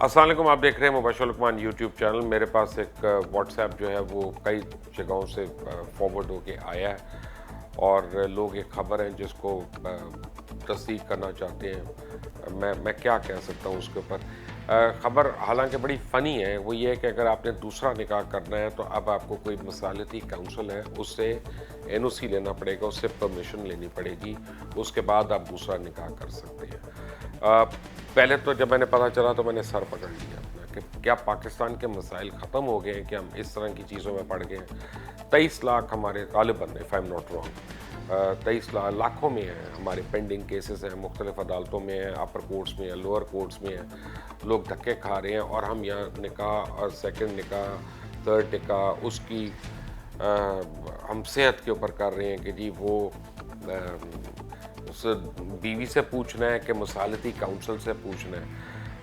السلام علیکم، آپ دیکھ رہے ہیں مبشر لقمان یوٹیوب چینل. میرے پاس ایک واٹس ایپ جو ہے وہ کئی جگہوں سے فارورڈ ہو کے آیا ہے اور لوگ ایک خبر ہے جس کو تصدیق کرنا چاہتے ہیں. میں کیا کہہ سکتا ہوں اس کے اوپر. خبر حالانکہ بڑی فنی ہے. وہ یہ ہے کہ اگر آپ نے دوسرا نکاح کرنا ہے تو اب آپ کو کوئی مصالحتی کونسل ہے اس سے این او سی لینا پڑے گا، اس سے پرمیشن لینی پڑے گی، اس کے بعد آپ دوسرا نکاح کر سکتے ہیں. پہلے تو جب میں نے پتہ چلا تو میں نے سر پکڑ لیا اپنا کہ کیا پاکستان کے مسائل ختم ہو گئے ہیں کہ ہم اس طرح کی چیزوں میں پڑ گئے ہیں. 23 لاکھ ہمارے غالباً if I am not wrong 23 لاکھوں میں ہیں ہمارے پینڈنگ کیسز ہیں، مختلف عدالتوں میں ہیں، اپر کورٹس میں ہیں، لوور کورٹس میں ہیں. لوگ دھکے کھا رہے ہیں اور ہم یہاں نکاح اور سیکنڈ نکاح، تھرڈ نکاح اس کی ہم صحت کے اوپر کر رہے ہیں کہ جی وہ اس بیوی سے پوچھنا ہے کہ مصالحتی کونسل سے پوچھنا ہے.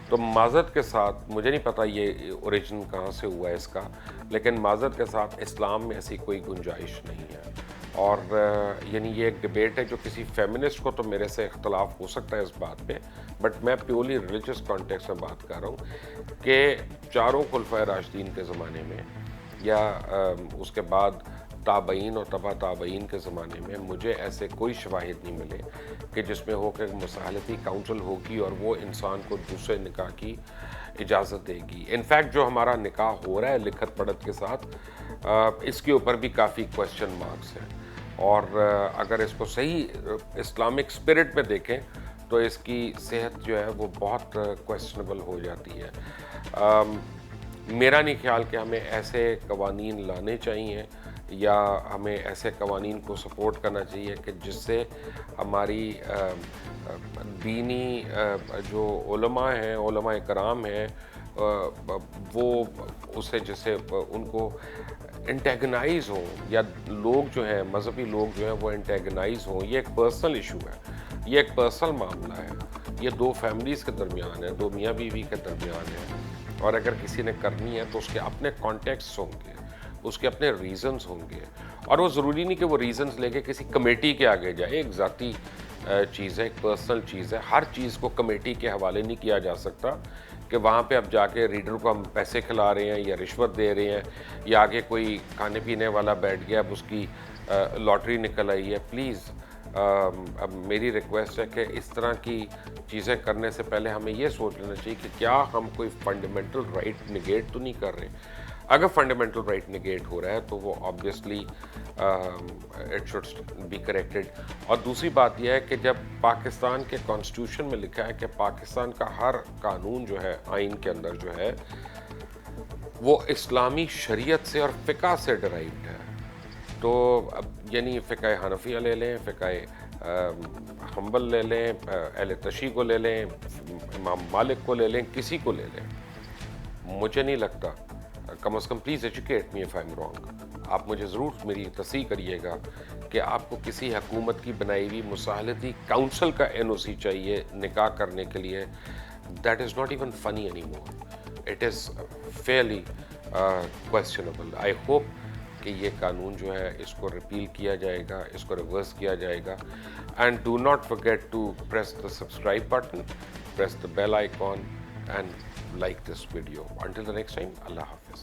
تو معذرت کے ساتھ مجھے نہیں پتہ یہ اوریجن کہاں سے ہوا ہے اس کا، لیکن معذرت کے ساتھ اسلام میں ایسی کوئی گنجائش نہیں ہے. اور یعنی یہ ایک ڈبیٹ ہے جو کسی فیمنسٹ کو تو میرے سے اختلاف ہو سکتا ہے اس بات پہ، بٹ میں پیورلی ریلیجس کانٹیکسٹ میں بات کر رہا ہوں کہ چاروں خلفائے راشدین کے زمانے میں یا اس کے بعد تابعین اور تبع تابعین کے زمانے میں مجھے ایسے کوئی شواہد نہیں ملے کہ جس میں ہو کہ مصالحتی کونسل ہوگی اور وہ انسان کو دوسرے نکاح کی اجازت دے گی. انفیکٹ جو ہمارا نکاح ہو رہا ہے لکھت پڑھت کے ساتھ، اس کے اوپر بھی کافی کویسچن مارکس ہیں. اور اگر اس کو صحیح اسلامک اسپرٹ میں دیکھیں تو اس کی صحت جو ہے وہ بہت کویسچنبل ہو جاتی ہے. میرا نہیں خیال کہ ہمیں ایسے قوانین لانے چاہیے یا ہمیں ایسے قوانین کو سپورٹ کرنا چاہیے کہ جس سے ہماری دینی جو علماء ہیں، علماء کرام ہیں، وہ اسے جیسے ان کو انٹیگنائز ہوں یا لوگ جو ہیں مذہبی لوگ جو ہیں وہ انٹیگنائز ہوں. یہ ایک پرسنل ایشو ہے، یہ ایک پرسنل معاملہ ہے، یہ دو فیملیز کے درمیان ہے، دو میاں بیوی کے درمیان ہے. اور اگر کسی نے کرنی ہے تو اس کے اپنے کانٹیکسٹ ہوں گے، اس کے اپنے ریزنز ہوں گے، اور وہ ضروری نہیں کہ وہ ریزنز لے کے کسی کمیٹی کے آگے جائے. ایک ذاتی چیز ہے، ایک پرسنل چیز ہے. ہر چیز کو کمیٹی کے حوالے نہیں کیا جا سکتا کہ وہاں پہ اب جا کے ریڈر کو ہم پیسے کھلا رہے ہیں یا رشوت دے رہے ہیں یا آگے کوئی کھانے پینے والا بیٹھ گیا اب اس کی لاٹری نکل آئی ہے. پلیز اب میری ریکویسٹ ہے کہ اس طرح کی چیزیں کرنے سے پہلے ہمیں یہ سوچ لینا چاہیے کہ کیا ہم کوئی فنڈامنٹل رائٹ نگیٹ تو نہیں کر رہے. اگر فنڈامنٹل رائٹ نگیٹ ہو رہا ہے تو وہ obviously it should be corrected. اور دوسری بات یہ ہے کہ جب پاکستان کے کانسٹیٹیوشن میں لکھا ہے کہ پاکستان کا ہر قانون جو ہے آئین کے اندر جو ہے وہ اسلامی شریعت سے اور فقہ سے ڈرائیوڈ ہے، تو اب یعنی فقہ حنفیہ لے لیں، فقہ حنبل لے لیں، اہل تشیع کو لے لیں، امام مالک کو لے لیں، کسی کو لے لیں، مجھے نہیں لگتا. کم از کم please educate me if I am wrong. آپ مجھے ضرور میری تصحیح کریے گا کہ آپ کو کسی حکومت کی بنائی ہوئی مصالحتی کونسل کا این او سی چاہیے نکاح کرنے کے لیے. That is not even funny any more. It is fairly questionable. I hope کہ یہ قانون جو ہے اس کو ریپیل کیا جائے گا، اس کو ریورس کیا جائے گا. And do not forget to press the subscribe button, press the bell icon and like this video. Until the next time, Allah Hafiz.